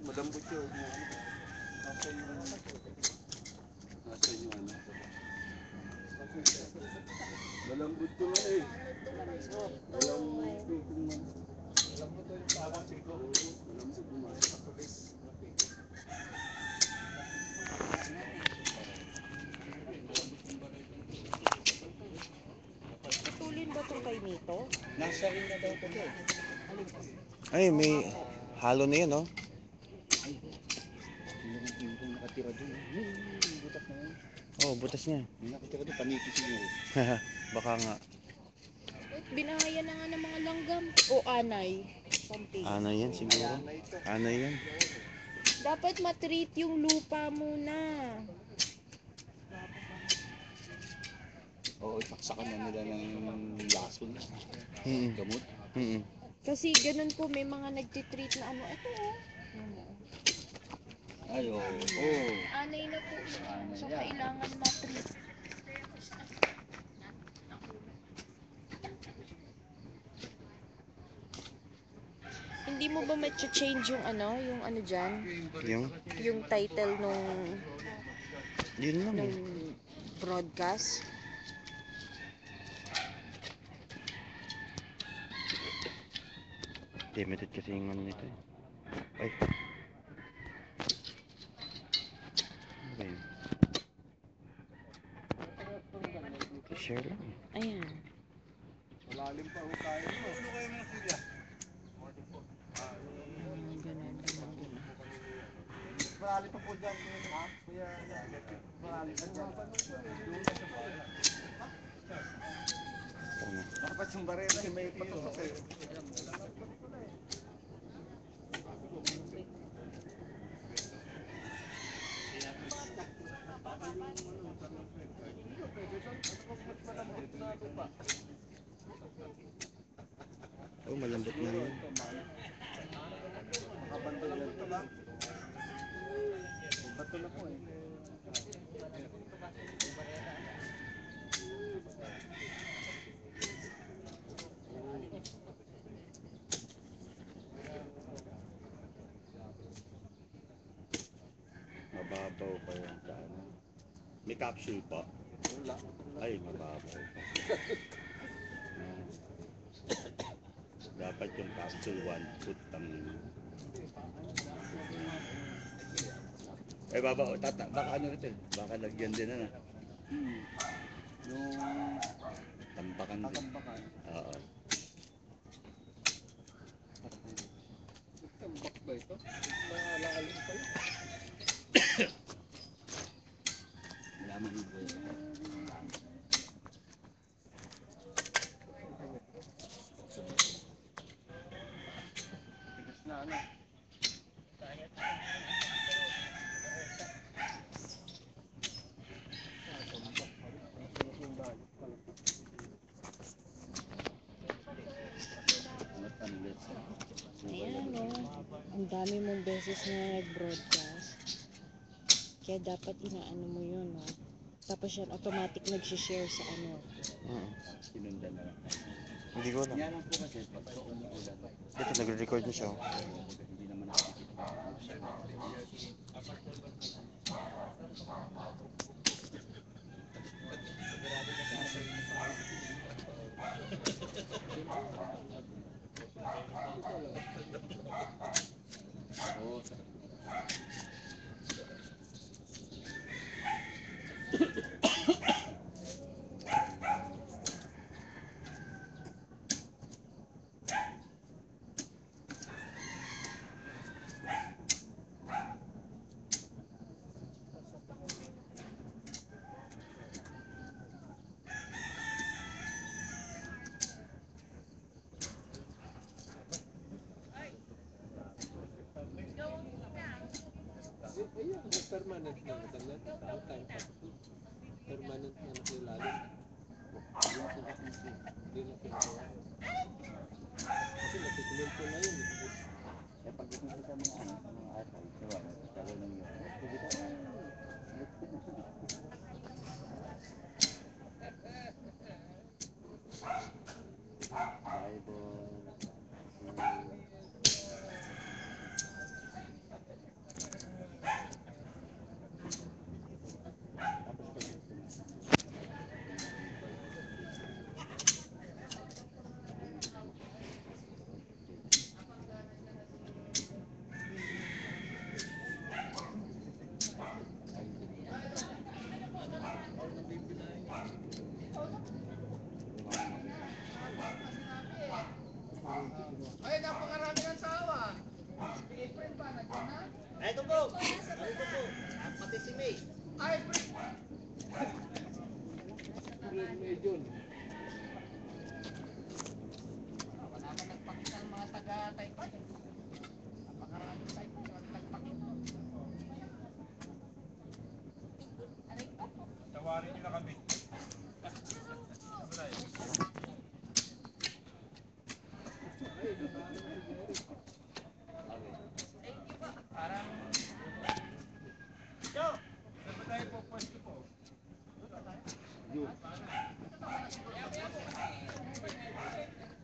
Malambot yun. Nasaan yung ano? Nasaan yung ano? Malambot ko nga eh. Malambot yung ano. Malambot yung tawang siko. Malambot yung ano. Putulin ba ito kay Nito? Nasa rin na daw ko doon. Ay, may halo na yan, oh. Ay, yung nakatira doon. Yung butas na yun. Oh, butas niya. Yung nakatira doon, paniki siguro. Baka nga. Binahaya na nga ng mga langgam. O anay. Something. Anay yan siguro. Anay yan. Dapat matreat yung lupa muna. Oo, ipaksakan na nila ng lason. Mm-mm. Gamot. Mm-mm. Kasi ganun po, may mga nagtitreat na ano. Ito oh. Ay, oo. Oh. Anay na po. Anay So, yan. kailangan matreat. Hindi mo ba ma-change yung ano dyan? Yung title Yun lang nung eh. broadcast? Limited kasi yung ano nito eh. Ay. Ano ba yun? Share lang eh. Ayan. Malalim pa ho tayo. Ano kayo mga silya? Ganun. Marali pa po dyan. Ha? Kuya, marali pa dyan. Ano? Dapat yung barera may patusok eh. Oh, malambot na yun. Makabantay lang ito lang. Bato na po eh. Mababaw pa yan sa ano. May capsule pa. Wala. Ay, mababaw pa. Dapat yung capsule 1 foot ang... Eh, baka ano ito eh. Baka lagyan din ano. Yung... Tambakan din. Tambakan? Oo. Tambak ba ito? Malaalim pa yun. Malaman mo ba yun? Tigas na ano. Ayan ang dami mong beses na nag-broadcast. Kaya dapat inaano mo yun, no? Tapos yan, automatic nag-share sa ano. Sinundan na lang. Hindi ko alam. Yan lang po kasi pag sa umuulan. Ito, nagre-record na siya. Hindi naman nakikita. Oo, permanent na ganyan. Time pa. Permanent na nakilalim. Hindi na pinagawa. Kasi natikomento na yun. Eh, pagdating sa mga ano, sa mga atay, diba? Talo ng yun. Bible. Pati si May. Ay, medyo. Wala ka nagpakita ng mga taga-Taypan. Napakaraming Taypan. Wala nagpakita. Tawarin nyo na kami. Parang... Saan ba tayo po pwesto po?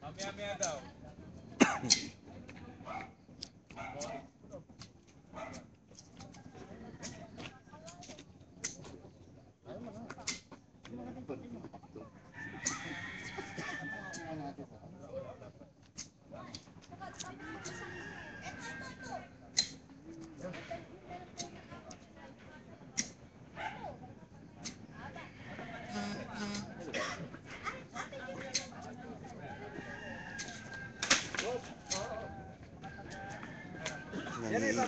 Mamaya-maya daw.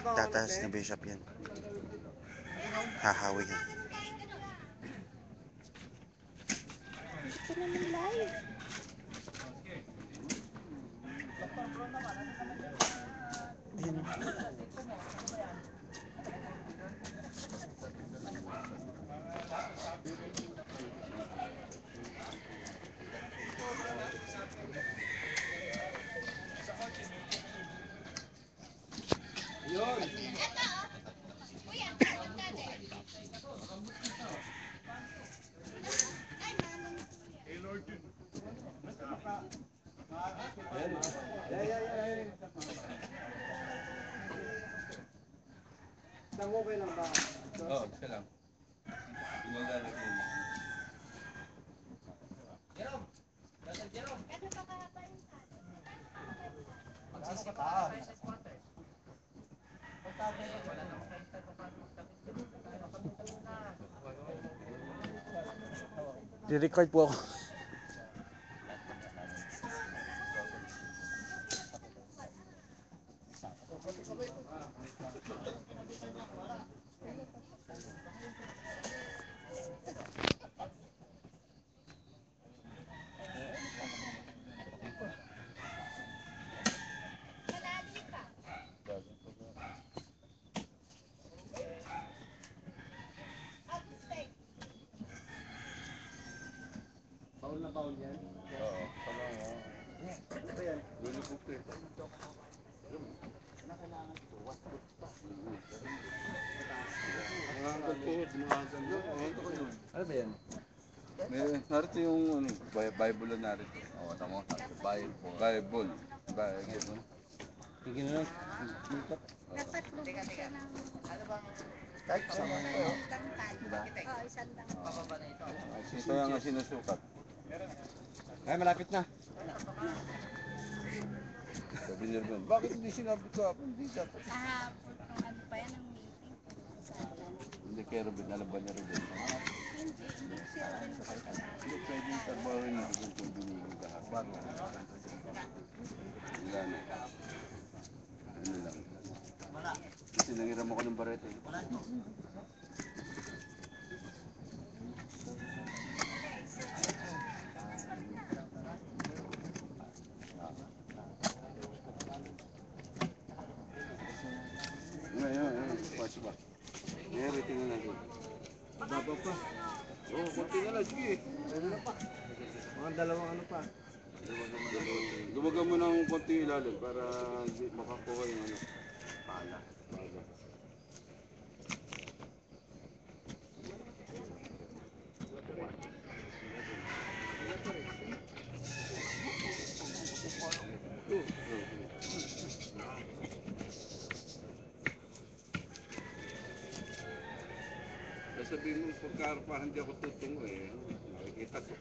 Tataas na bishop yan. Hahawi yan. Ito naman live. Ayun. Yun. Nanguwi lang ba? Oo, isa lang. Maglalagay mo. Jerome! Nasa Jerome! Magsisipa tayo sa squatter. Wala namang kainta pa paano magkapit. Di-record po ako. Baon na baon yan. Oo, pala nga. Ito yan. Lulubog eh. Mga kagpuhod, mga ganda. Ano ba yan? Narito yung ano, Bible na narito. Oo, tama. Bible. Bible. Bible. Sige na lang. Dapat lubog siya ng Kahit sama na yun. dangkal. Diba? Oo, isang dangkal. Pababa na ito. Ito yung nga sinusukat. Ay, malapit na. Sabi niya naman, bakit hindi sinabi ko? Hindi dapat. Kahapon, ano pa yan ang meeting? Usapan. Hindi kay Ruben, alam ba niya Ruben? Hindi siya rin pagkakasama. Hindi pwedeng trabahoin mo kung binigay ka hapon. Wala na. Ano lang. Kasi nangiram ako ng barete. Ngayon, pas ba? Ngayon, tingnan natin. Baba pa. Oo, konti na lang, sige. Ano na pa? Mga dalawang ano pa. Luwagan mo ng konti ilalim para hindi makakuha yung ano. Pala. Sabihin mo, pagkaarapahan di ako tutungo eh. Nakikita ko.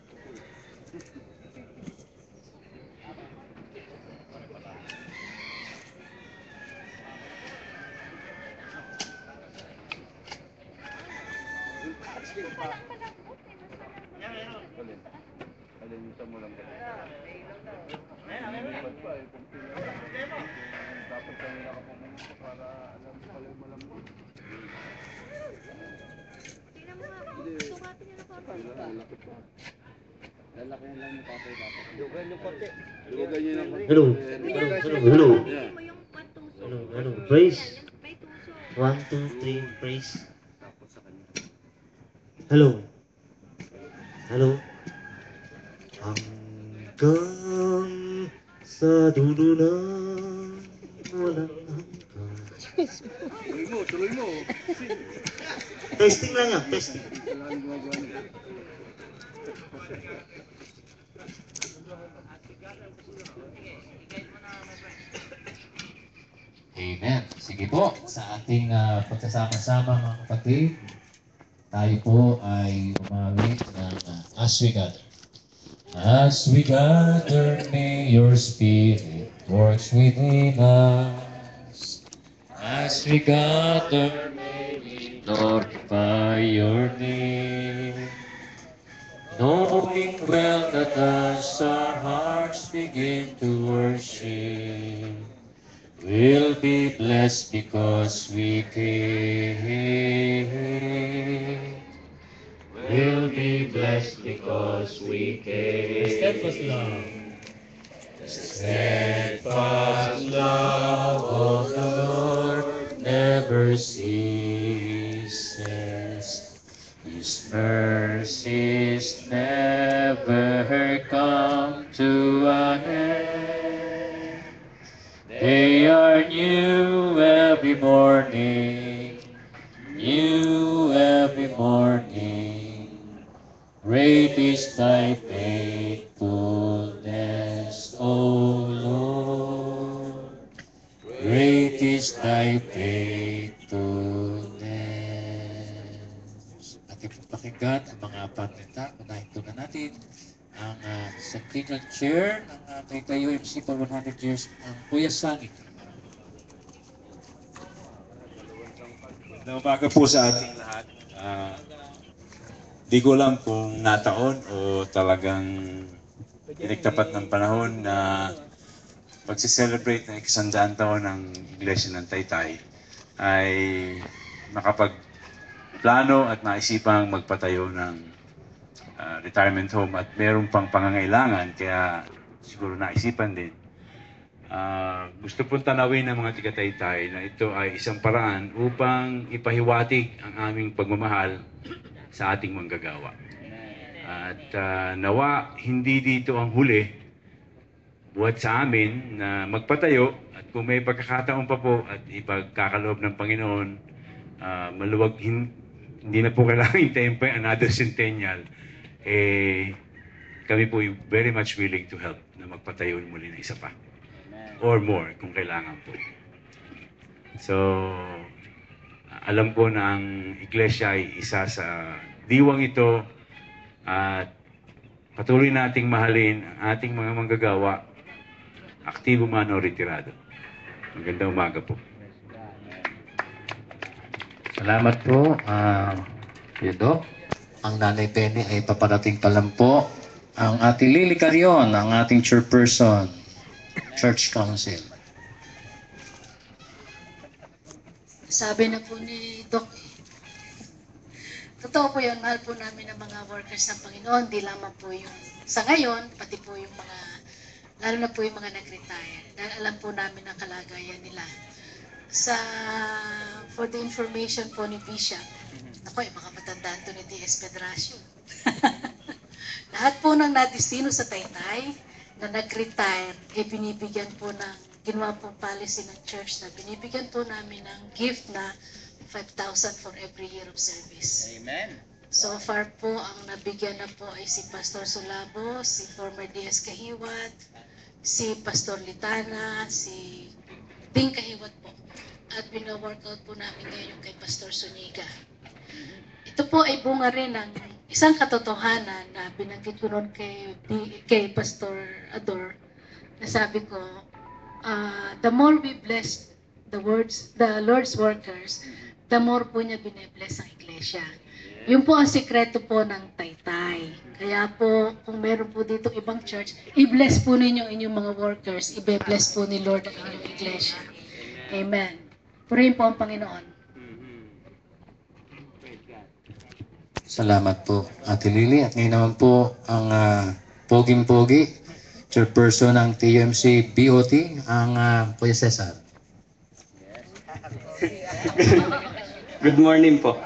Alin? Alinisan mo lang ba? Dapat kanina ka pumunta para alam pala yung malambot. Lalaki lang yung tatay dapat. Lugan yung konti. Lugan yun ang Hello. Hello. Hello. Hello. Praise. 1, 2, 3, praise. Tapos sa kanya. Hello. Hello. Hanggang sa dulo na walang hanggan. Tuloy mo. Testing lang yan, testing. Kailangan gumagawa nila. Amen. Sige po, sa ating pagsasama-sama mga kapatid, tayo po ay umawit ng As We Gather. As we gather, may your spirit works within us. As we gather, may we glorify your name. Knowing well that as our hearts begin to worship, we'll be blessed because we came. We'll be blessed because we came. Steadfast love. The steadfast love of the Lord never ceases. His mercies never come to an end. They are new every morning, new every morning. Great is thy faithfulness, O Lord. Great is thy faithfulness. Ating pakinggan ang mga panita. Unahin ko na natin ang centennial chair ng kay UMC for 100 years, ang Kuya Sangit. Magandang umaga po sa ating lahat. Di ko alam kung nataon o talagang pinagtapat ng panahon na pagsi-celebrate ng 100 taon ng Iglesia ng Taytay ay makapagplano at maisipang magpatayo ng retirement home at meron pang pangangailangan kaya siguro naisipan din. Gusto pong tanawin ng mga tiga-Taytay na ito ay isang paraan upang ipahiwatig ang aming pagmamahal sa ating manggagawa. At nawa, hindi dito ang huli buhat sa amin na magpatayo at kung may pagkakataon pa po at ipagkakaloob ng Panginoon, maluwag, hindi na po kailangan hintayin pa another centennial, kami po very much willing to help na magpatayo muli na isa pa. Or more kung kailangan po. So, alam ko na ang Iglesia ay isa sa diwang ito at patuloy nating mahalin ang ating mga manggagawa, aktibo man o retirado. Magandang umaga po. Salamat po, Doc. Ang Nanay Penny ay paparating pa lang po. Ang ating Lily Carion, ang ating chairperson, Church Council. Sabi na po ni Doc, totoo po yun, mahal po namin ang mga workers ng Panginoon, di lamang po yung sa ngayon, pati po yung mga, lalo na po yung mga nag-retire, dahil alam po namin ang kalagayan nila. For the information po ni Bishop, ako baka matandaan to ni D.S. Pedracio. Lahat po ng nadistino sa Taytay, na nag-retire, binibigyan po ng, ginawa po policy ng church na binibigyan po namin ng gift na 5,000 for every year of service. Amen. So far po, ang nabigyan na po ay si Pastor Solabo, si former DS Kahiwat, si Pastor Litana, si Ding Kahiwat po. At bina-workout po namin ngayon kay Pastor Suniga. Ito po ay bunga rin ng isang katotohanan na binanggit ko noon kay Pastor Ador, na sabi ko, the more we bless the Lord's workers, the more po niya bine-bless ang iglesia. Yun po ang sikreto po ng Taytay. Kaya po, kung meron po dito ibang church, i-bless po ninyo inyong mga workers, i-bless po ni Lord ang inyong iglesia. Amen. Purihin po ang Panginoon. Salamat po, Ate Lily. At ngayon naman po ang poging-pogi, chairperson ng TUMC BOT, ang Kuya Cesar. Good morning po.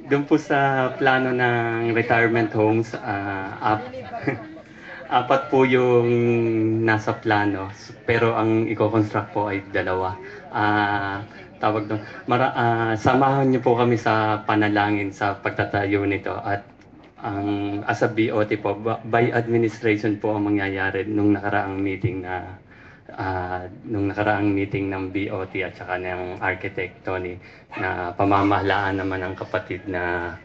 Doon po sa plano ng retirement homes, apat po yung nasa plano, pero ang i-construct po ay 2. Tawag doon. Samahan niyo po kami sa panalangin sa pagtatayo nito at as a BOT po, by administration po ang mangyayari nung nakaraang meeting ng BOT at saka ng architect Tony na pamamahalaan naman ng kapatid na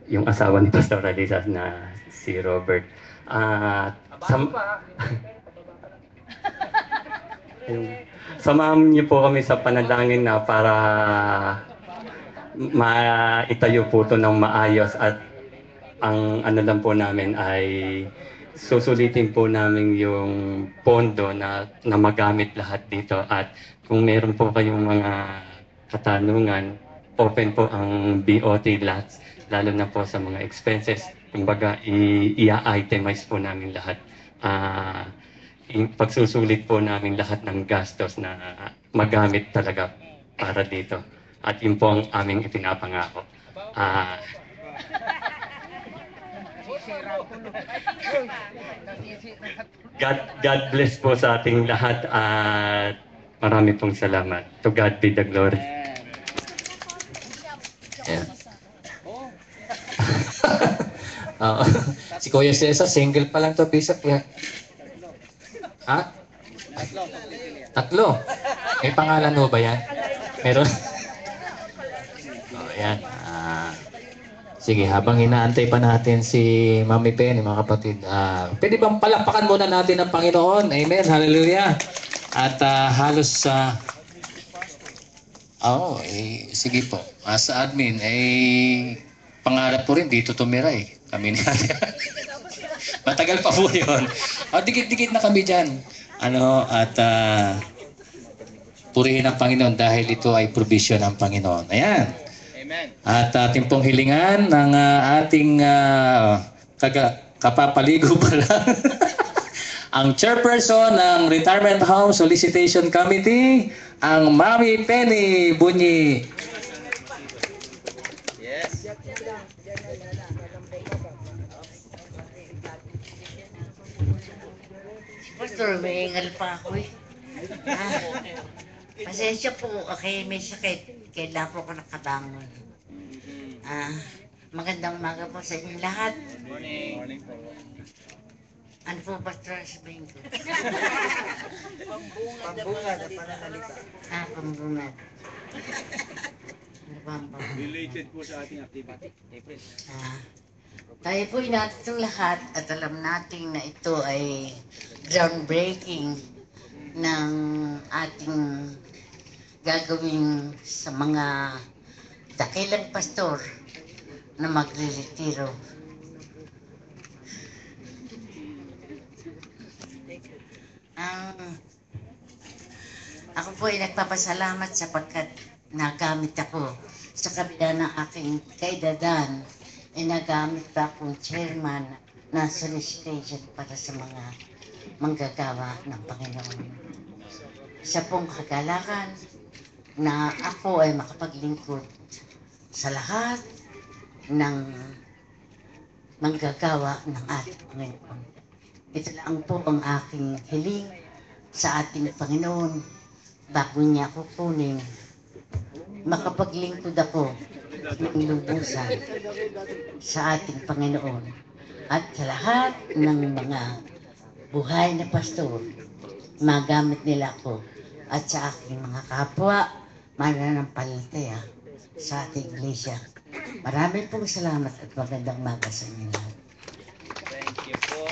yung asawa ni Pastor Alisa na si Robert. Samahan niyo po kami sa panalangin na para maitayo po ito ng maayos at ang ano lang po namin ay susulitin po namin yung pondo na magamit lahat dito at kung meron po kayong mga katanungan, open po ang BOT lots, lalo na po sa mga expenses. Kumbaga, i-itemize po namin lahat. Pagsusulit po namin lahat ng gastos na magamit talaga para dito. At yun po ang aming ipinapangako. God bless po sa ating lahat at marami pong salamat. To God be the glory. Yeah. Si Kuya Cesar, single pa lang to, Bishop. Yeah. Ha? 3. May pangalan mo ba yan? Meron? Yan. Sige, habang inaantay pa natin si Mami Penny, mga kapatid, pwede bang palakpakan muna natin ang Panginoon? Amen. Hallelujah. At halos sige po. Sa admin, pangarap po rin dito tumira eh. Kami ni matagal pa po yun. Dikit-dikit na kami dyan. At purihin ang Panginoon dahil ito ay provision ng Panginoon. Ayan. Amen. At ating pong hilingan ng ating kapapaligo pa lang. Ang chairperson ng Retirement Home Solicitation Committee, ang Mami Penny Bunyi. Yes. Pastor, may ingal pa ako eh. Pasensya po, okay, may sakit. Kailangan po ako nakabangon. Magandang umaga po sa inyo lahat. Morning. Morning po. Ano po, Pastor, sabihin ko? Pambungad na pananalita. Pambungad. Ano ba ang pambungad? Related po sa ating activity. Tayo po natin lahat at alam natin na ito ay groundbreaking ng ating gagawin sa mga dakilang pastor na magre-retiro. Ako po ay nagpapasalamat sapagkat nagamit ako sa kabila ng aking kaedadan ay nagamit pa akong chairman ng solicitation para sa mga manggagawa ng Panginoon. Sa pong kagalakan na ako ay makapaglingkod sa lahat ng manggagawa ng ating Panginoon. Ito lang po ang aking hiling sa ating Panginoon bago niya ako kunin. Makapaglingkod ako ng lubusan sa ating Panginoon at sa lahat ng mga buhay na pastor, magamit nila ako at sa aking mga kapwa mananampalataya sa ating iglesia. Maraming pong salamat at magandang umaga sa inyo lahat. Thank you po.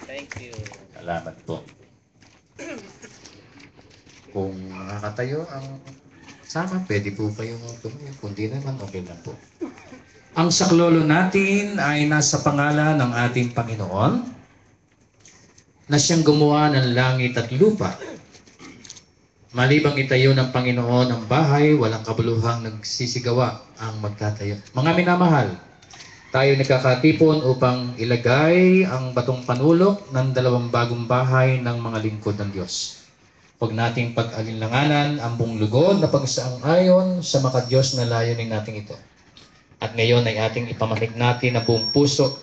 Thank you. Salamat po. Kung nakatayo ang sama, pwede po kayong tumayo. Kung di naman, okay lang po. Ang saklolo natin ay nasa pangalan ng ating Panginoon na siyang gumawa ng langit at lupa. Malibang itayo ng Panginoon ang bahay, walang kabuluhang nagsisigawa ang magtatayo. Mga minamahal, tayo nagkakatipon upang ilagay ang batong panulok ng 2 bagong bahay ng mga lingkod ng Diyos. Huwag nating pag-alinlanganan ang buong lugod na pagsaang-ayon sa makadiyos na layunin natin ito. At ngayon ay ating ipamanig natin ang buong puso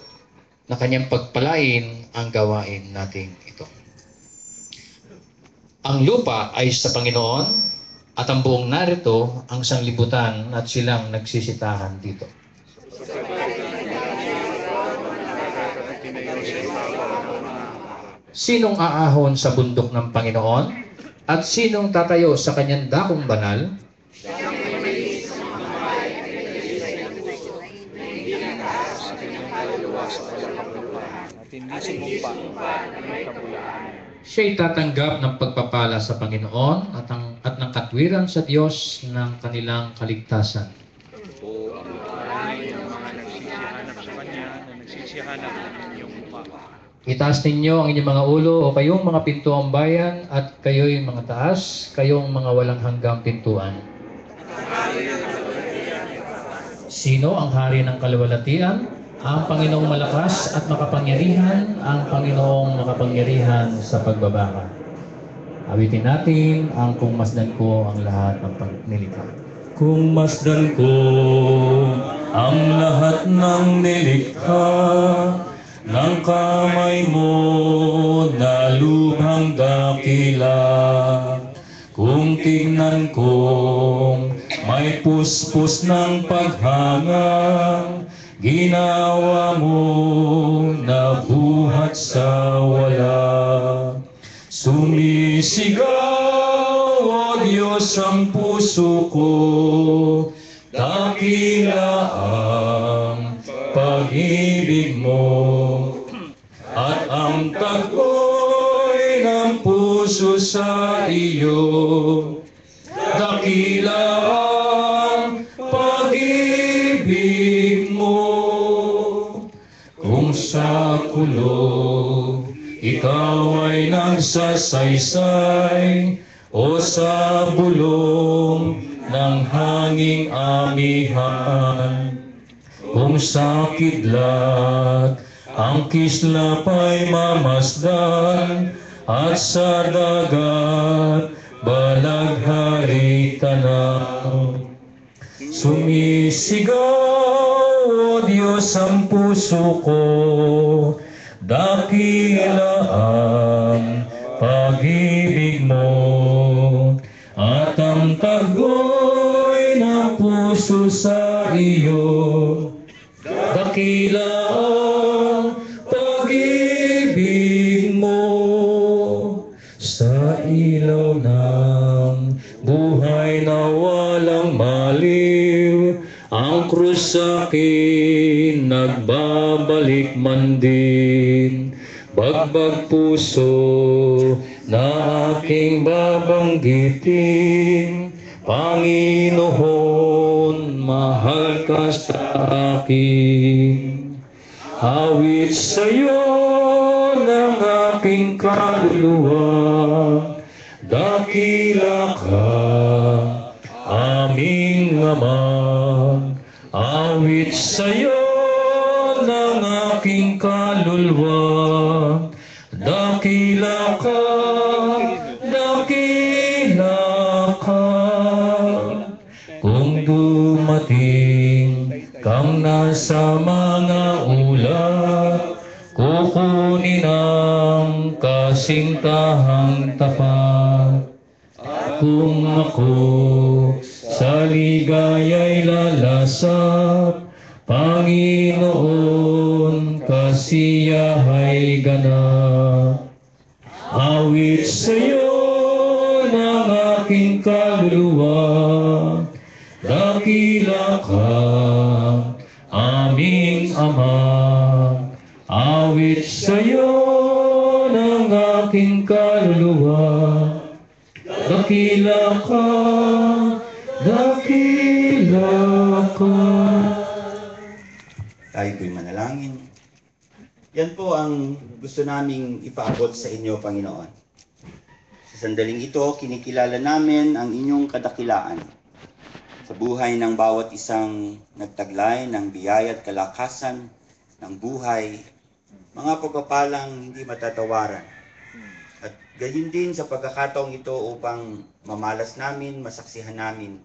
na kanyang pagpalain ang gawain natin ito. Ang lupa ay sa Panginoon at ang buong narito ang sanglibutan at silang nagsisitahan dito. Sinong aahon sa bundok ng Panginoon at sinong tatayo sa kanyang dakong banal? Siya'y tatanggap ng pagpapala sa Panginoon at ng katwiran sa Diyos ng kanilang kaligtasan. Itaas ninyo ang inyong mga ulo o kayong mga pintuang bayan at kayo'y mga taas, kayong mga walang hanggang pintuan. Sino ang hari ng kaluwalhatian? Ang Panginoong malakas at makapangyarihan, ang Panginoong makapangyarihan sa pagbabaka. Awitin natin ang kung masdan ko ang lahat ng nilikha. Kung masdan ko ang lahat ng nilikha, ng kamay mo na lubhang dakila. Kung tingnan kong may puspos ng paghangang, ginawa mo na buhat sa wala. Sumisigaw, O Diyos, ang puso ko, dakila ang pag-ibig mo, at ang tagoy ng puso sa iyo, dakila ang pag-ibig mo. Kung sa kulog ikaw ay nagsasaysay, o sa bulong ng hanging amihan, kung sa kidlat ang kislap ay mamasdan, at sa dagat balaghari tanaw. Sumisigaw, O Diyos, ang puso ko, dakila ang pag-ibig mo, at ang tagoy ng puso sa iyo, dakila ang pag-ibig mo. Sa ilaw ng buhay na walang maliw, ang krus sa akin nagbabalik man din. Bagbag puso na aking babanggitin, Panginoon, mahal ka sa akin. Awit sa'yo ng aking kaluluwa, dakila ka, aming Ama. Awit sa'yo ng aking kaluluwa, dakila ka, dakila ka. Kung dumating kang nasa mga ulat, kukunin ang kasintahang tapat. Kung ako sa ligaya'y lalasap, Panginoon, kasiyahay ganap. Awit sa'yo ng aking kaluluwa, dakila ka, aming Ama. Awit sa'yo ng aking kaluluwa, dakila ka, dakila ka. Tayo po'y manalangin. Yan po ang gusto naming ipaabot sa inyo, Panginoon. Sa sandaling ito, kinikilala namin ang inyong kadakilaan sa buhay ng bawat isang nagtaglay ng biyaya at kalakasan ng buhay, mga pagpapalang hindi matatawaran. At gayon din sa pagkakataong ito upang mamalas namin, masaksihan namin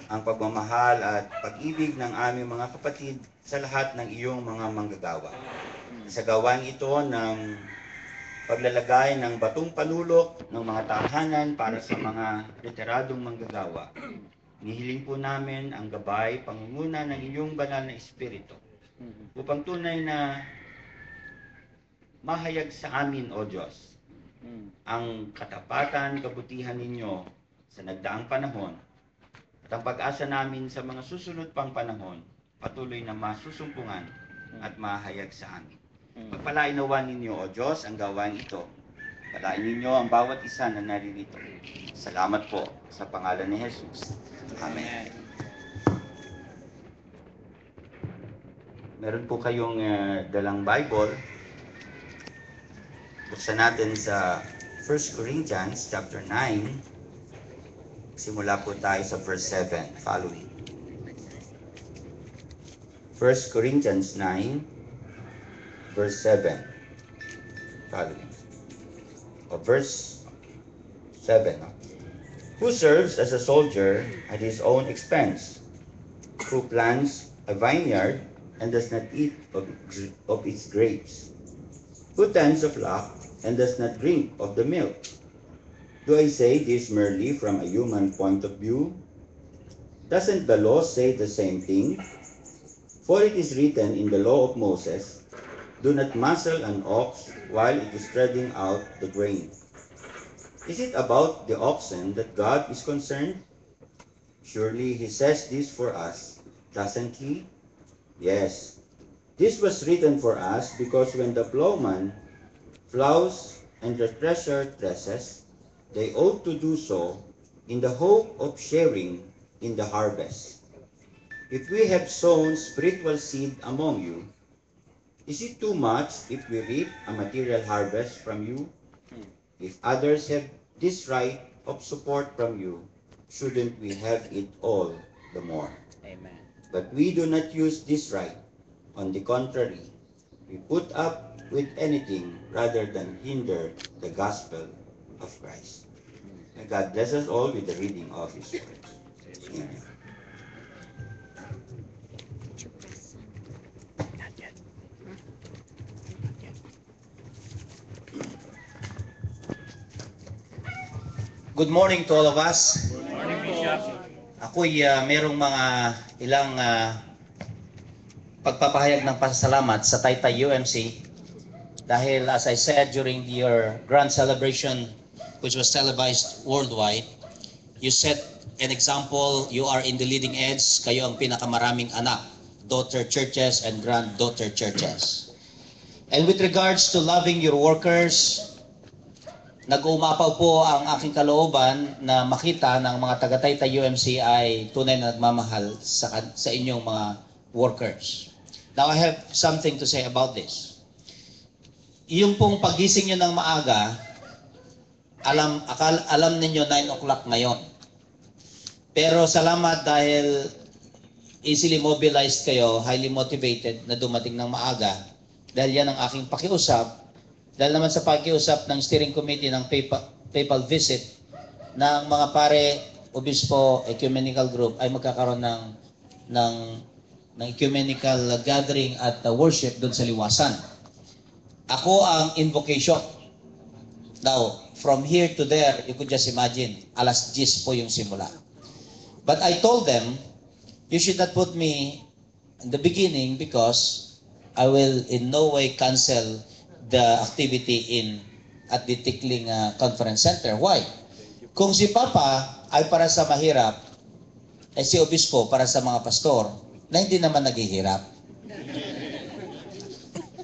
ang pagmamahal at pag-ibig ng aming mga kapatid sa lahat ng iyong mga manggagawa. Sa gawain ito ng paglalagay ng batong panulok ng mga tahanan para sa mga retiradong manggagawa. Nihiling po namin ang gabay, pangunguna ng iyong banal na Espiritu upang tunay na mahayag sa amin, O Diyos, ang katapatan, kabutihan ninyo sa nagdaang panahon at ang pag-asa namin sa mga susunod pang panahon patuloy na masusumpungan at mahayag sa amin. Pagpalain nawa ninyo, O Diyos, ang gawain ito. Palain ninyo ang bawat isa na naririto. Salamat po sa pangalan ni Jesus. Amen. Meron po kayong dalang Bible. Buksan natin sa 1 Corinthians chapter 9. Simula po tayo sa verse 7 following. 1 Corinthians 9 verse 7 following. Verse 7. Who serves as a soldier at his own expense, who plants a vineyard and does not eat of its grapes, who tends a flock and does not drink of the milk. Do I say this merely from a human point of view? Doesn't the law say the same thing? For it is written in the law of Moses, do not muzzle an ox while it is treading out the grain. Is it about the oxen that God is concerned? Surely he says this for us, doesn't he? Yes. This was written for us because when the plowman plows and the thresher threshes, they ought to do so in the hope of sharing in the harvest. If we have sown spiritual seed among you, is it too much if we reap a material harvest from you? If others have this right of support from you, shouldn't we have it all the more? Amen. But we do not use this right. On the contrary, we put up with anything rather than hinder the gospel of Christ. May God bless us all with the reading of His word. Amen. Good morning to all of us. Good morning, Bishop. Ako'y merong mga ilang pagpapahayag ng pasasalamat sa Taytay UMC dahil as I said during your grand celebration which was televised worldwide, you set an example, you are in the leading edge, kayo ang pinakamaraming anak, daughter churches and granddaughter churches. And with regards to loving your workers, nag-uumapaw po ang aking kalooban na makita ng mga taga-Taytay UMC ay tunay na nagmamahal sa inyong mga workers. Now I have something to say about this. Yung pong pagising nyo ng maaga, alam ninyo 9 o'clock ngayon. Pero salamat dahil easily mobilized kayo, highly motivated na dumating ng maaga. Dahil yan ang aking pakiusap. Dahil naman sa pakiusap ng steering committee ng papal visit ng mga pare, obispo, ecumenical group ay magkakaroon ng ecumenical gathering at worship doon sa Liwasan. Ako ang invocation. Now, from here to there, you could just imagine, 10:00 po yung simula. But I told them, you should not put me in the beginning because I will in no way cancel the activity at the Tikling Conference Center. Why? Kung si Papa ay para sa mahirap, si Obispo para sa mga pastor na hindi naman naghihirap.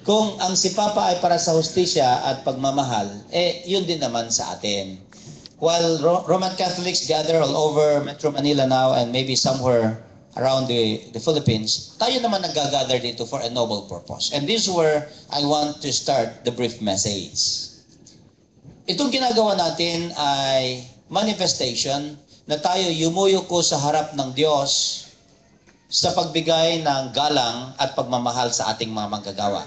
Kung ang si Papa ay para sa hustisya at pagmamahal, yun din naman sa atin. While Roman Catholics gather all over Metro Manila now and maybe somewhere around the Philippines, tayo naman nag-gather dito for a noble purpose. And this is where I want to start the brief message. Itong ginagawa natin ay manifestation na tayo yumuyuko sa harap ng Diyos sa pagbigay ng galang at pagmamahal sa ating mga manggagawa.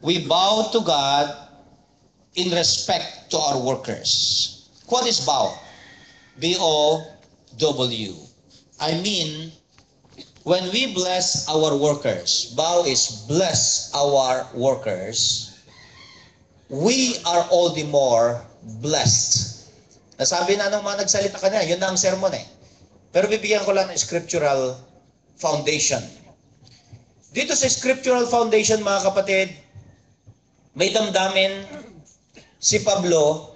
We bow to God in respect to our workers. What is bow? B-O-W. I mean, when we bless our workers, bow is bless our workers, we are all the more blessed. Nasabi na nung mga nagsalita kanina, yun na ang sermon eh. Pero bibigyan ko lang ng scriptural foundation. Dito sa scriptural foundation, mga kapatid, may damdamin si Pablo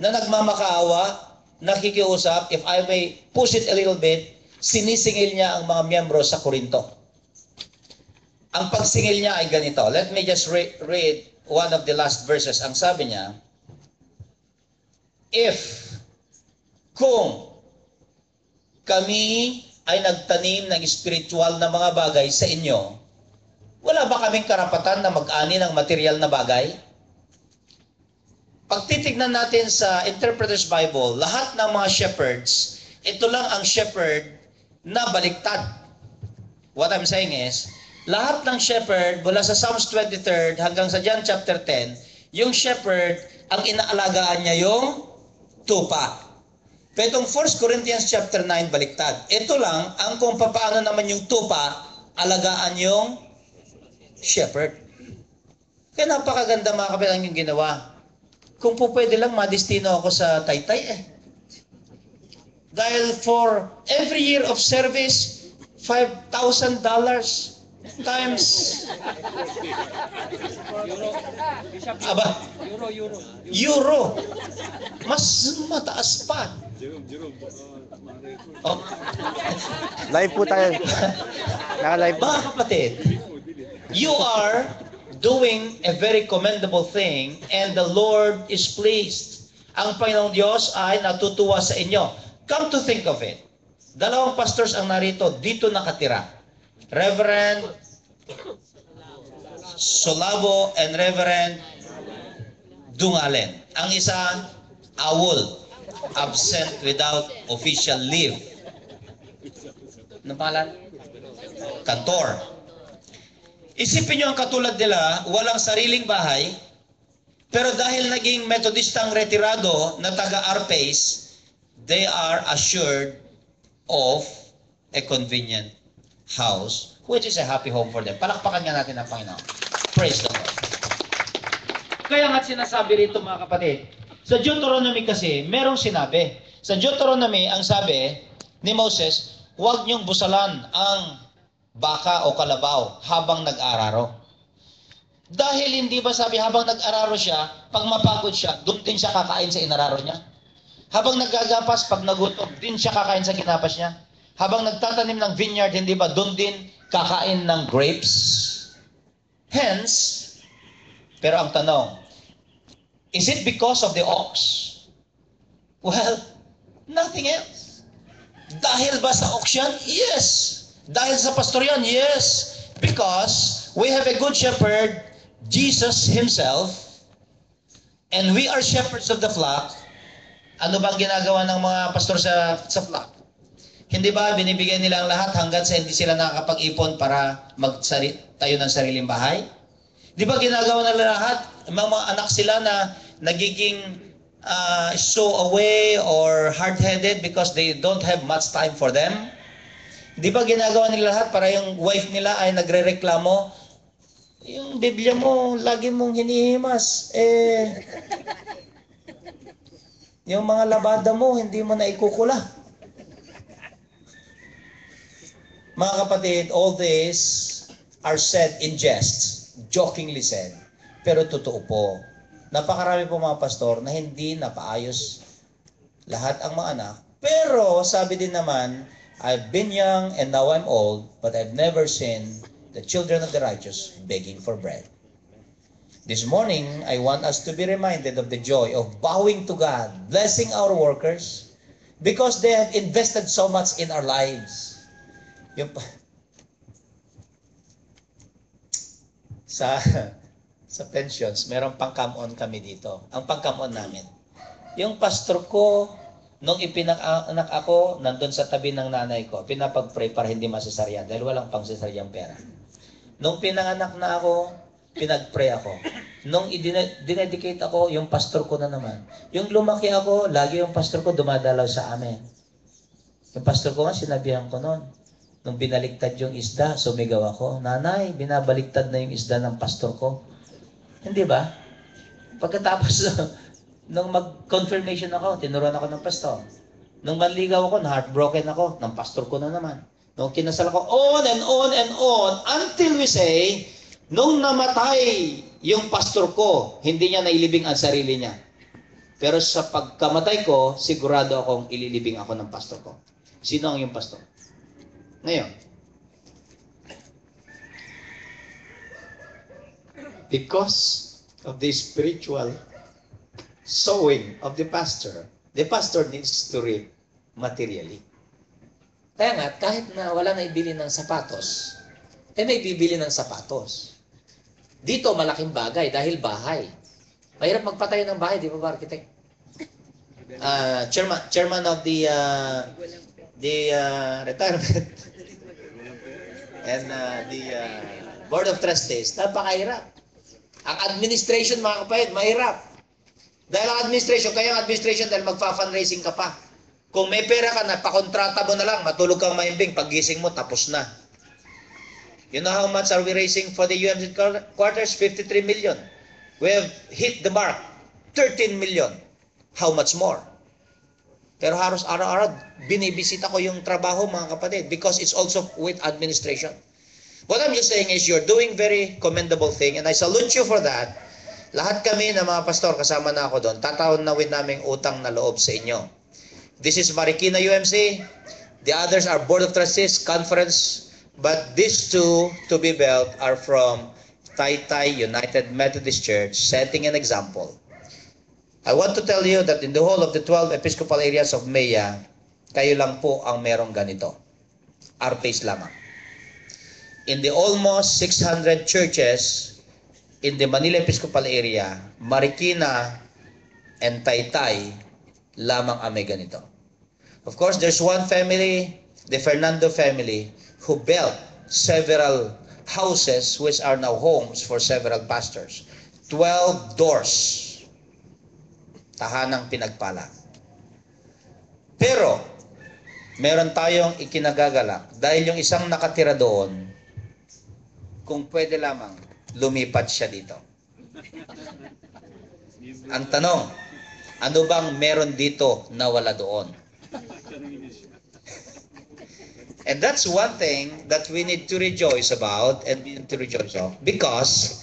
na nagmamakaawa, nakikiusap, if I may push it a little bit, sinisingil niya ang mga miyembro sa Korinto. Ang pagsingil niya ay ganito. Let me just read one of the last verses. Ang sabi niya, kung kami ay nagtanim ng spiritual na mga bagay sa inyo, wala ba kaming karapatan na mag-ani ng material na bagay? Pag titignan natin sa Interpreter's Bible, lahat ng mga shepherds, ito lang ang shepherd na baliktad. What I'm saying is, lahat ng shepherd, mula sa Psalms 23 hanggang sa John chapter 10, yung shepherd, ang inaalagaan niya yung tupa. Pero itong 1 Corinthians chapter 9, baliktad. Ito lang ang kung paano naman yung tupa, alagaan yung shepherd. Kaya napakaganda mga kabilang yung ginawa. Kung po pwede lang, madistino ako sa Taytay eh. Dahil for every year of service, $5,000 times euro. Mas mataas pa. Oh. Live po tayo. Naka-live po. Mga kapatid, you are doing a very commendable thing and the Lord is pleased. Ang Panginoong Diyos ay natutuwa sa inyo. Come to think of it, dalawang pastors ang narito, dito nakatira. Reverend Solabo and Reverend Dungalen. Ang isa, Awol, absent without official leave. Ano pangalan? Kantor. Isipin nyo ang katulad nila, walang sariling bahay, pero dahil naging metodistang retirado na taga-Arpace, they are assured of a convenient house, which is a happy home for them. Palakpakan nga natin ang Panginoon. Praise the Lord. Kaya nga sinasabi rito mga kapatid, sa Deuteronomy kasi, merong sinabi. Sa Deuteronomy, ang sabi ni Moses, huwag niyong busalan ang baka o kalabaw habang nag-araro. Dahil hindi ba sabi habang nag-araro siya, pag mapagod siya, doon din siya kakain sa inararo niya. Habang naggagapas, pag nagutom, din siya kakain sa ginapas niya. Habang nagtatanim ng vineyard, hindi ba doon din kakain ng grapes? Hence, pero ang tanong, is it because of the ox? Well, nothing else. Dahil ba sa ox yan? Yes. Dahil sa pastor yan? Yes. Because we have a good shepherd, Jesus Himself, and we are shepherds of the flock. Ano bang ginagawa ng mga pastor sa flock? Hindi ba binibigyan nila ang lahat hanggang sa hindi sila nakakapag-ipon para magtayo ng sariling bahay? Di ba ginagawa nila lahat? Mga anak sila na nagiging so away or hard-headed because they don't have much time for them? Di ba ginagawa nila lahat para yung wife nila ay nagre-reklamo? Yung Biblia mo, lagi mong hinihimas. Yung mga labada mo, hindi mo na ikukula. Mga kapatid, all this are said in jest, jokingly said, pero totoo po. Napakarami po mga pastor na hindi napaayos lahat ang mga anak. Pero sabi din naman, I've been young and now I'm old, but I've never seen the children of the righteous begging for bread. This morning, I want us to be reminded of the joy of bowing to God, blessing our workers, because they have invested so much in our lives. Yung sa pensions, meron pang come-on kami dito. Ang pang-come-on namin. Yung pastor ko, nung ipinanganak ako, nandun sa tabi ng nanay ko, pinapag-pray para hindi masesaryan dahil walang pang cesarean pera. Nung pinanganak na ako, pinag-pray ako. Nung dinedicate ako, yung pastor ko na naman. Yung lumaki ako, lagi yung pastor ko dumadalaw sa amin. Yung pastor ko nga, sinabihan ko noon. Nung binaligtad yung isda, sumigaw ako, Nanay, binabaliktad na yung isda ng pastor ko. Hindi ba? Pagkatapos, nung mag-confirmation ako, tinuruan ako ng pastor. Nung manligaw ako, na-heartbroken ako, ng pastor ko na naman. Nung kinasal ako, on and on and on, until we say, nung namatay yung pastor ko, hindi niya nailibing ang sarili niya. Pero sa pagkamatay ko, sigurado akong ililibing ako ng pastor ko. Sino ang yung pastor? Ngayon, because of the spiritual sowing of the pastor needs to reap materially. Kaya nga, kahit na wala na ibili ng sapatos, may bibili ng sapatos. Dito, malaking bagay dahil bahay. Mahirap magpatayo ng bahay, di ba ba, architect? Chairman of the retirement and the board of trustees, napakahirap. Ang administration, mga kapatid, mahirap. Dahil ang administration, kaya ang administration dahil magfa-fundraising ka pa. Kung may pera ka na, pakontrata mo na lang, matulog kang maimbing, paggising mo, tapos na. You know how much are we raising for the UMC quarters? 53 million. We have hit the mark, 13 million. How much more? Pero halos araw-araw, binibisita ko yung trabaho, mga kapatid, because it's also with administration. What I'm just saying is you're doing very commendable thing, and I salute you for that. Lahat kami na mga pastor, kasama na ako doon, tatawin namin utang na loob sa inyo. This is Marikina UMC. The others are Board of Trustees, Conference, but these two to be built are from Taytay United Methodist Church, setting an example. I want to tell you that in the whole of the 12 Episcopal areas of Maya, kayo lang po ang merong ganito. RPs lamang. In the almost 600 churches in the Manila Episcopal area, Marikina and Taytay lamang ang may ganito. Of course, there's one family, the Fernando family, who built several houses which are now homes for several pastors. 12 doors. Tahanang pinagpala. Pero, meron tayong ikinagagalak dahil yung isang nakatira doon, kung pwede lamang, lumipat siya dito. Ang tanong, ano bang meron dito na wala doon? And that's one thing that we need to rejoice about and we need to rejoice of, because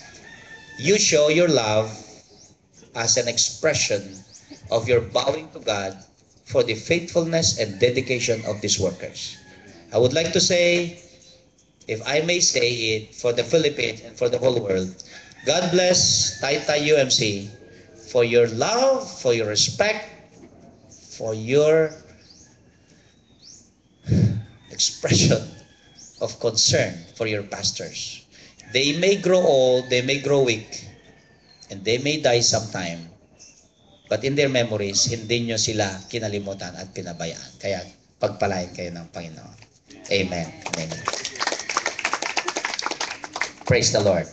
you show your love as an expression of your bowing to God for the faithfulness and dedication of these workers. I would like to say, if I may say it for the Philippines and for the whole world, God bless Taytay UMC for your love, for your respect, for your expression of concern for your pastors. They may grow old, they may grow weak, and they may die sometime. But in their memories, hindi nyo sila kinalimutan at pinabayaan. Kaya pagpalain kayo ng Panginoon. Amen. Amen. Praise the Lord.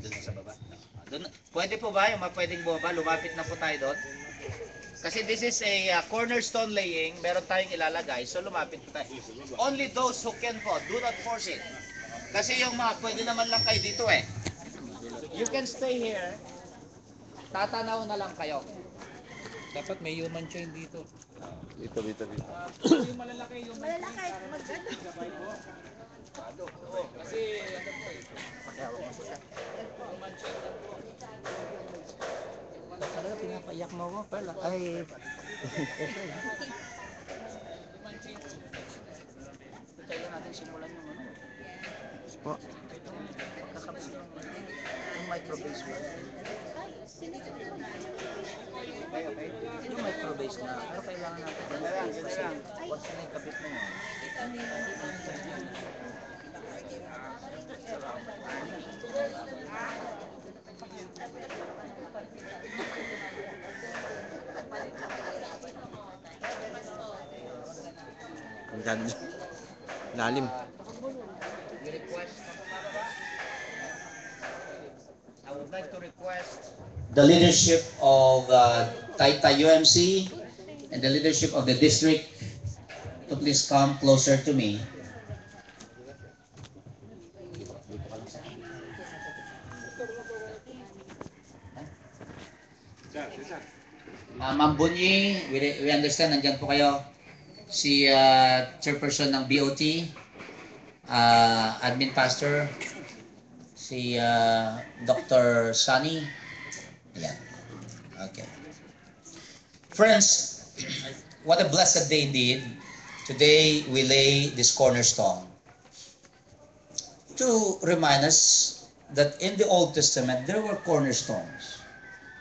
Doon sa baba. Doon, pwede po ba yung pwedeng bumaba? Lumapit na po tayo doon. Kasi this is a cornerstone laying. Meron tayong ilalagay. So lumapit po tayo. Only those who can po. Do not force it. Kasi yung mga pwede naman lang kayo dito eh. You can stay here. Tatanaw na lang kayo. Dapat may human chain dito. Dito. Yung malalaki, yung malalaki. Kasi ano po eh. Pakiawag mo po siya. Human chain lang po. Talaga pinapayak mo ko pala. Ay. Human chain. Kaya natin simulan yung ano. Po. Pagkakabit yung microbase one. Okay. Yung microbase na, pero kailangan natin kasi once na ikabit mo Lalim. I would like to request the leadership of Taytay UMC and the leadership of the district to please come closer to me. Ma'am Bunyi, we understand, nandyan po kayo. Si chairperson ng BOT, admin pastor, si Dr. Sunny. Ayan. Okay. Friends, what a blessed day indeed. Today we lay this cornerstone to remind us that in the Old Testament there were cornerstones,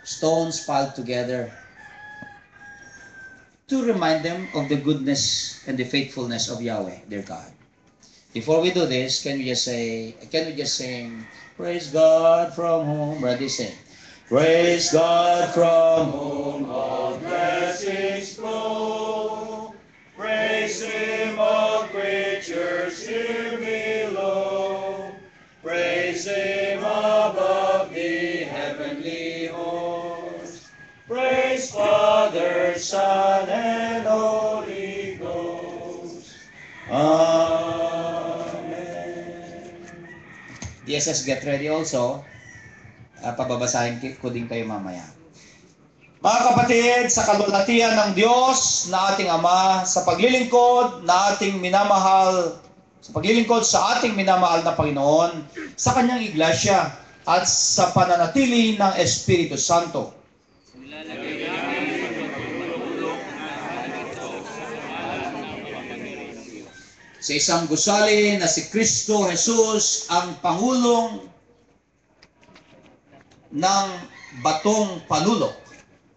stones piled together to remind them of the goodness and the faithfulness of Yahweh, their God. Before we do this, can we just sing, praise God from whom, ready, sing. Praise God from whom all blessings flow. Praise Him, all creatures here below. Praise Him above the heavenly host. Praise Father, Son, and Holy Ghost. Amen. DSS, get ready also. Pababasahin ko din kayo mamaya. Mga kapatid, sa kalulatian ng Diyos na ating Ama, sa paglilingkod na ating minamahal, sa paglilingkod sa ating minamahal na Panginoon, sa kanyang iglesia, at sa pananatili ng Espiritu Santo. Sa isang gusali na si Kristo Jesus ang Pangulong ng batong panulok,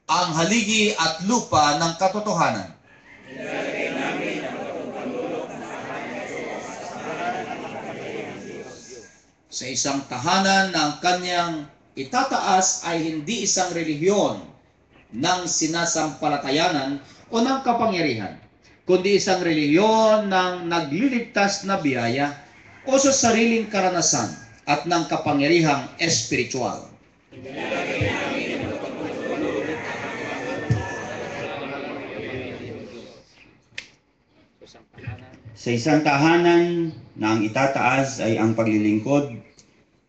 ang haligi at lupa ng katotohanan. Sa isang tahanan na ang kanyang itataas ay hindi isang relihiyon ng sinasampalatayanan o ng kapangyarihan, kundi isang relihiyon ng nagliligtas na biyaya o sa sariling karanasan at ng kapangyarihang espiritual. Sa isang tahanan na ang itataas ay ang paglilingkod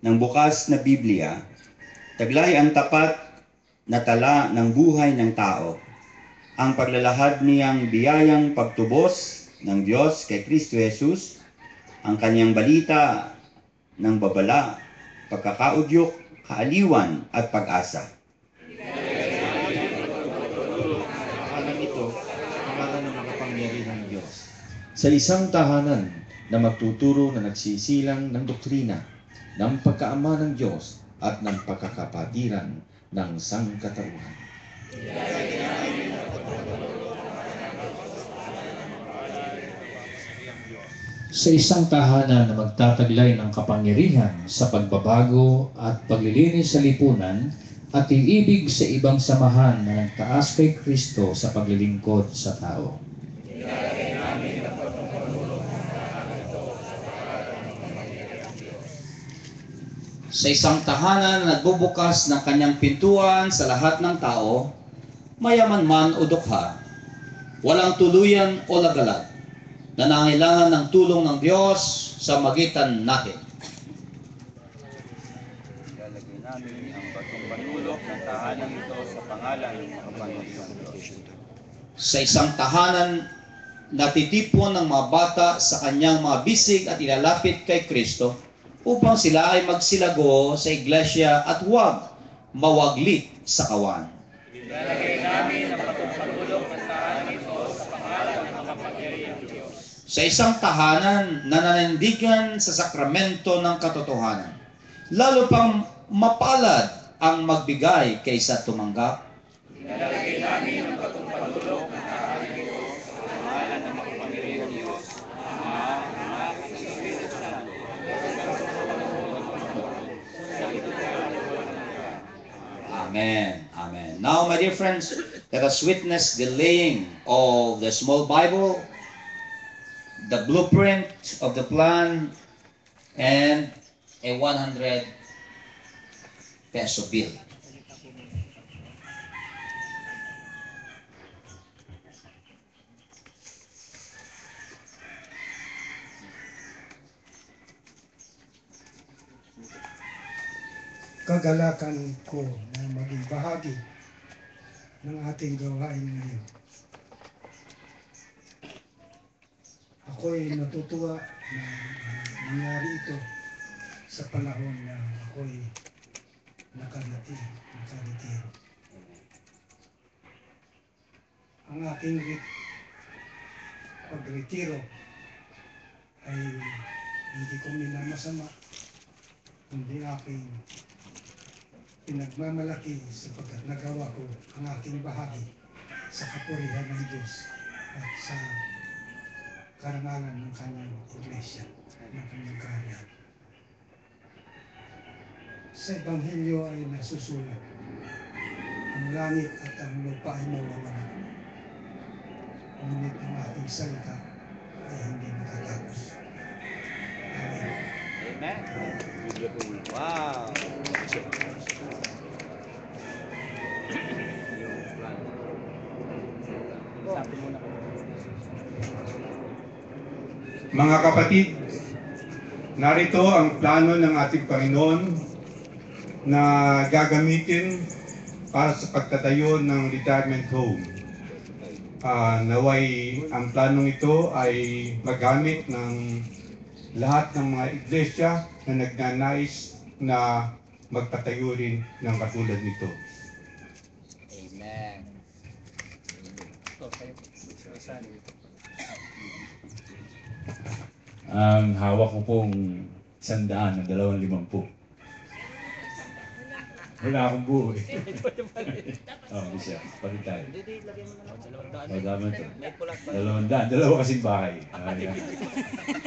ng bukas na Biblia, taglay ang tapat na tala ng buhay ng tao, ang paglalahad niyang biyayang pagtubos ng Diyos kay Kristo Jesus, ang kanyang balita ng babala, pagkakaudyok, kaaliwan at pag-asa. Pangalan ito, pangalan ng makapangyarihang Diyos. Sa isang tahanan na magtuturo na nagsisilang ng doktrina, ng pagkaama ng Diyos at ng pagkakapatiran ng sangkatauhan. Sa isang tahanan na magtataglay ng kapangyarihan sa pagbabago at paglilinis sa lipunan at iibig sa ibang samahan na nagtaas kay Kristo sa paglilingkod sa tao. Sa isang tahanan na nagbubukas ng kanyang pintuan sa lahat ng tao, mayaman man o dukha, walang tuluyan o lagalag, na nangailangan ng tulong ng Diyos sa magitan natin. Ilalagay namin ang batong panulok ng tahanan ito sa pangalan ng makapangyarihang Diyos. Sa isang tahanan na titipon ng mga bata sa kanyang mga bisig at ilalapit kay Kristo upang sila ay magsilago sa iglesia at huwag mawaglit sa kawan. Ilalagay namin ang batong panulok ng tahanan ito sa pangalan ng makapangyarihang Diyos. Sa isang tahanan na nanindigan sa sakramento ng katotohanan, lalo pang mapalad ang magbigay kaysa tumanggap. Ilalagay namin ang batong panulok ng tahanan ito sa pangalan ng makapangyarihang Diyos, Ama, Anak, at Espiritu Santo. Amen. Amen. Now, my dear friends, let us witness the laying of the small Bible the blueprint of the plan, and a 100 peso bill. Kagalakan ko na maging bahagi ng ating gawain ngayon. Ako'y natutuwa na nangyari ito sa panahon na ako'y nakaretiro. Ang aking pagretiro ay hindi ko minamasama, hindi aking pinagmamalaki sapagkat nagawa ko ang aking bahagi sa kapurihan ng Diyos at sa karangalan ng kanyang iglesia, ng kanyang kaharian. Sa Ebanghelyo ay nasusulat, ang langit at ang lupa ay mawawala, ngunit ang ating salita ay hindi matatapos. Amen. Amen. Wow. Mga kapatid, narito ang plano ng ating Panginoon na gagamitin para sa pagtatayo ng retirement home. Naway ang planong ito ay magamit ng lahat ng mga iglesia na nagnanais na magpatayo rin ng katulad nito. Amen. Ang hawak ko pong 100 na 250. Wala akong buo eh. Bisa. Palit tayo. Dalawa kasing bahay.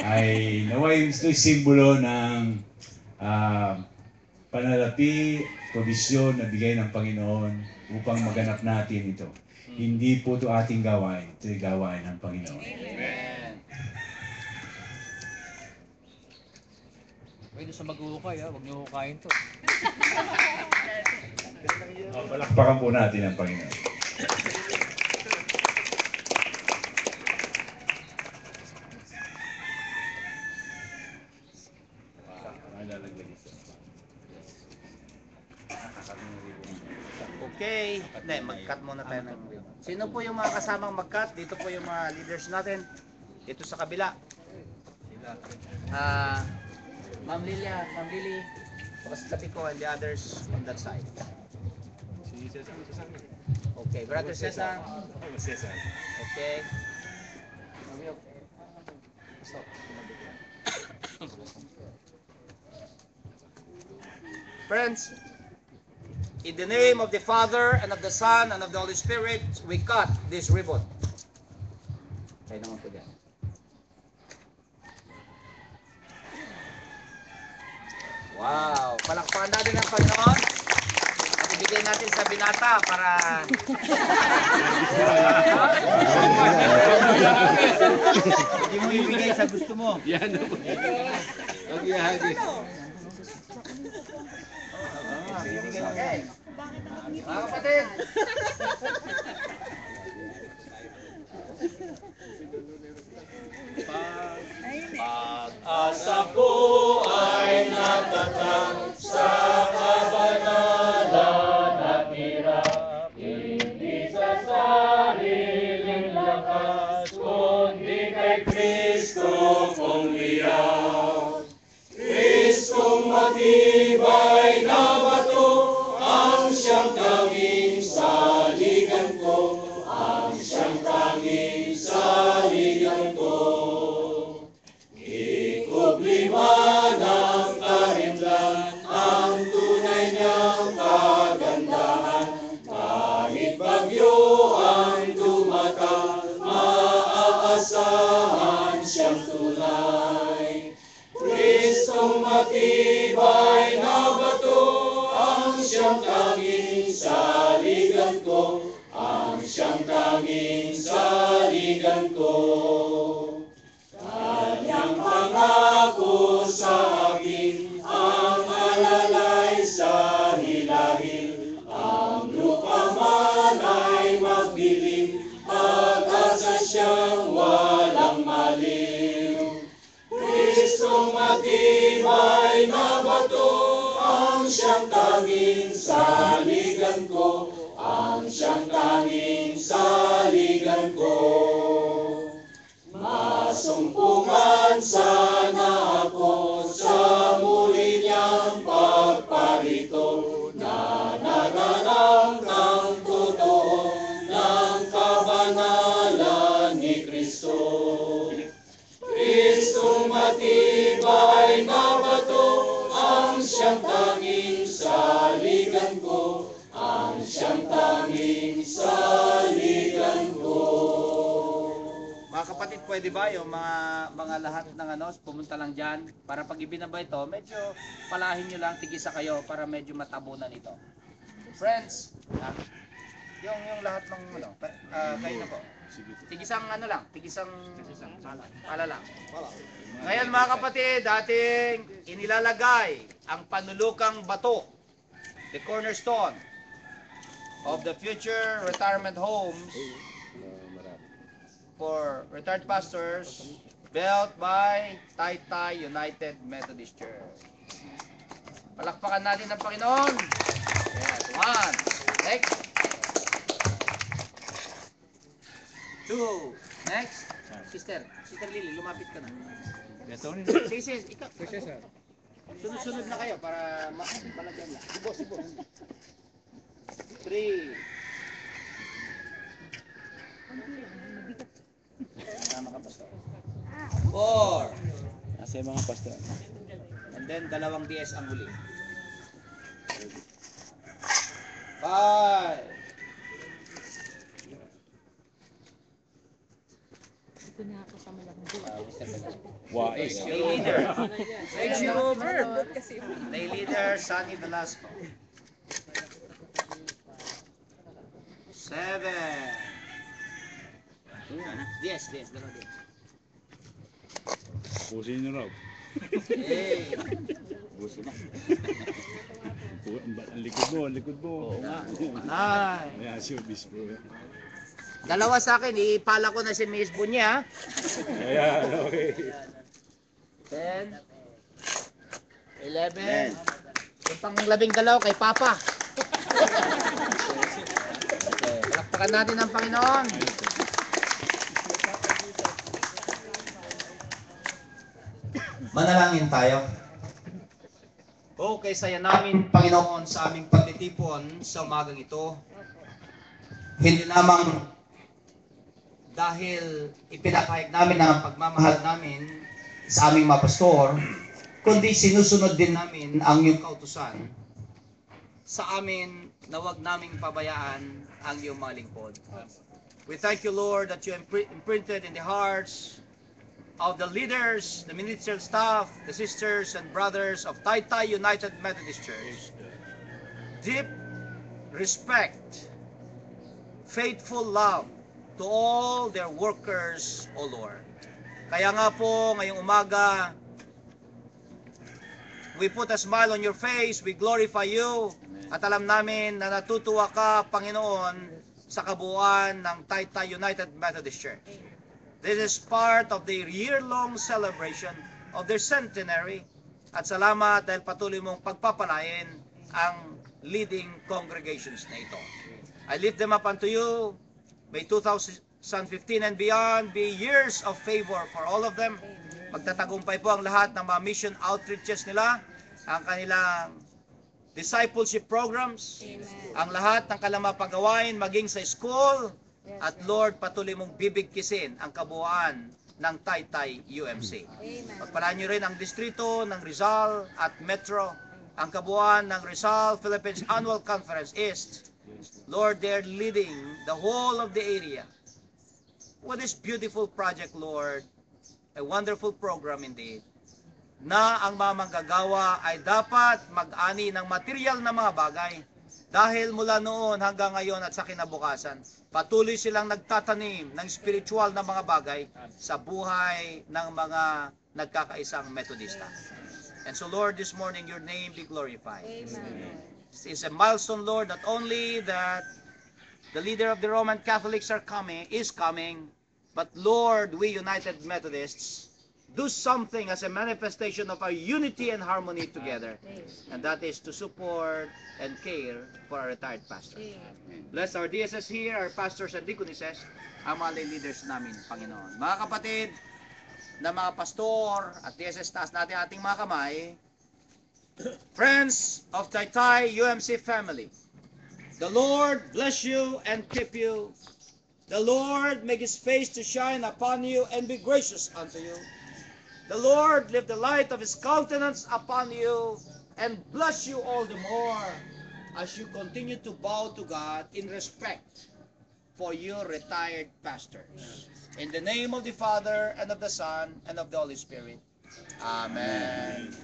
Ay naway ito'y simbolo ng panalapi, provisyon na bigay ng Panginoon upang maganap natin ito. Hindi po ito ating gawain, ito'y gawain ng Panginoon. Amen. Pwede sa mag-uhukay, huwag niyo hukayin to. Palakpakan po natin ang Panginoon. Okay, mag-cut muna tayo ng rib. Sino po yung mga kasamang mag-cut? Dito po yung mga leaders natin. Dito sa kabila. Ma'am Lily, sa tabi ko, and the others on that side. Okay, Brother Cesar. Okay. Friends, in the name of the Father, and of the Son, and of the Holy Spirit, we cut this ribbon. Tayo naman po dyan. Wow! Palakpakan natin ang Panginoon. At ibigay natin sa binata para... Hindi mo ibigay sa gusto mo. Yan. Hagi-hagi. Okay. Mga kapatid. Pag-asa ko ay natatag sa kabanalan at hirap, hindi sa sariling lakas, kundi kay Kristo kong liyaw. Kristong matibay na bato, ang siyang tanging saligan ko, ang siyang tanging saligan ko. Problema ng karimlan, ang tunay niyang kagandahan. Kahit bagyo ang dumatal, maaasahan siyang tulay. Kristong matibay na bato, ang siyang tanging saligan ko, ang siyang tanging saligan ko. hangin, ang alalay sa hilahil. Ang lupa man ay magdilim, pag-asa siyang walang maliw. Kristong matibay na bato, ang siyang tanging saligan ko, ang siyang tanging saligan ko. Masumpungan sana ako sa muli niyang pagparito, na naganap ng totoo ng kabanalan ni Kristo. Kristong matibay na bato, ang siyang tanging saligan ko, ang siyang tanging saligan ko. Mga kapatid, pwede ba yung mga lahat ng pumunta lang dyan para pag ibinaba ito, medyo palahin nyo lang, tigisa kayo para medyo matabunan ito. Friends, yung lahat ng kayo na po. Tigisang tigisang pala lang. Ngayon mga kapatid, dating inilalagay ang panulukang bato, the cornerstone of the future retirement homes for retired pastors built by Taytay United Methodist Church. Palakpakan natin ang Panginoon. Yes, one. Next. Two. Next. Sister Lily, lumapit ka na. Sige, ikaw. Sunod-sunod na kayo para malagyan lang. Si boss. 3. Tama ka, pastor. 4. Nasa yung mga pastor. And then, 2 DS ang huli. 5. Wais. Lay leader. Lay leader, Sunny Velasco. 7. DS, 2 DS. Pusin nyo raw. Hey. Pusin na. Ang likod mo. Oo nga. Ay. May asyo, bispo. 2 sa akin, ipala ko na si Miss Bunya. Ayan, okay. 10. 11. Yung pang 12 kay Papa. Okay, palakpakan natin ang Panginoon. Manalangin tayo. Okay, saya namin, Panginoon, sa aming pagtitipon sa umagang ito. Hindi lamang dahil ipinapahayag namin ang pagmamahal namin sa aming mga pastor, kundi sinusunod din namin ang iyong kautusan sa amin na huwag naming pabayaan ang iyong mga lingkod. We thank you, Lord, that you imprinted in the hearts of the leaders, the ministerial staff, the sisters and brothers of Taytay United Methodist Church deep respect, faithful love to all their workers, O Lord. Kaya nga po, ngayong umaga, we put a smile on your face, we glorify you, at alam namin na natutuwa ka, Panginoon, sa kabuuan ng Taytay United Methodist Church. This is part of the year-long celebration of their centenary. At salamat dahil patuloy mong pagpapalain ang leading congregations na ito. I lift them up unto you. May 2015 and beyond be years of favor for all of them. Magtatagumpay po ang lahat ng mga mission outreaches nila, ang kanilang discipleship programs, ang lahat ng kanilang pagawain maging sa school, at Lord, patuloy mong bibigkisin ang kabuuan ng Taytay UMC. Pagpalaan niyo rin ang distrito ng Rizal at Metro, ang kabuuan ng Rizal Philippines Annual Conference East. Lord, they're leading the whole of the area. What is beautiful project, Lord. A wonderful program indeed. Na ang mga manggagawa ay dapat mag-ani ng material na mga bagay. Dahil mula noon hanggang ngayon at sa kinabukasan, patuloy silang nagtatanim ng spiritual na mga bagay sa buhay ng mga nagkakaisang Metodista. And so, Lord, this morning, your name be glorified. This is a milestone, Lord, not only that the leader of the Roman Catholics is coming, but Lord, we United Methodists do something as a manifestation of our unity and harmony together. And that is to support and care for our retired pastor. Bless our DSS here, our pastors and deaconesses, ang mga lay leaders namin, Panginoon. Mga kapatid, na mga pastor at DSS, taas natin ating mga kamay. Friends of Taytay UMC family, the Lord bless you and keep you. The Lord make his face to shine upon you and be gracious unto you. The Lord lift the light of his countenance upon you and bless you all the more as you continue to bow to God in respect for your retired pastors. In the name of the Father, and of the Son, and of the Holy Spirit. Amen.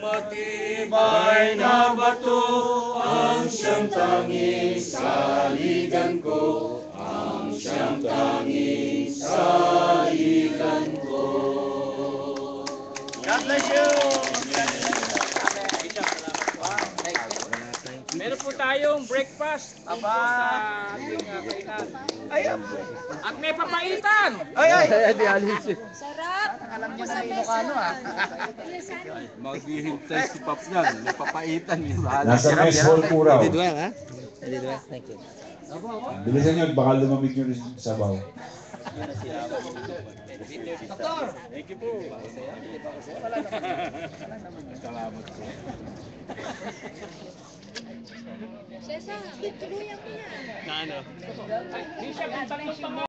Matibay na bato ang siyang tanging saligan ko, ang siyang tanging saligan ko. God bless you! Meron po tayong breakfast dito sa ating kainan. At may papaitan! Sarap! Alam niyo na Ilocano Maghihintay si Pops yan. May papaitan. Nasa mess hall po raw. Did well, ha? Did well. Thank you. Bilisan nyo, baka lumamig yung sabaw. Doktor! Thank you po. Salamat po. Cesar, tuluyan mo yan. Na ano? Bishop, yung tatlong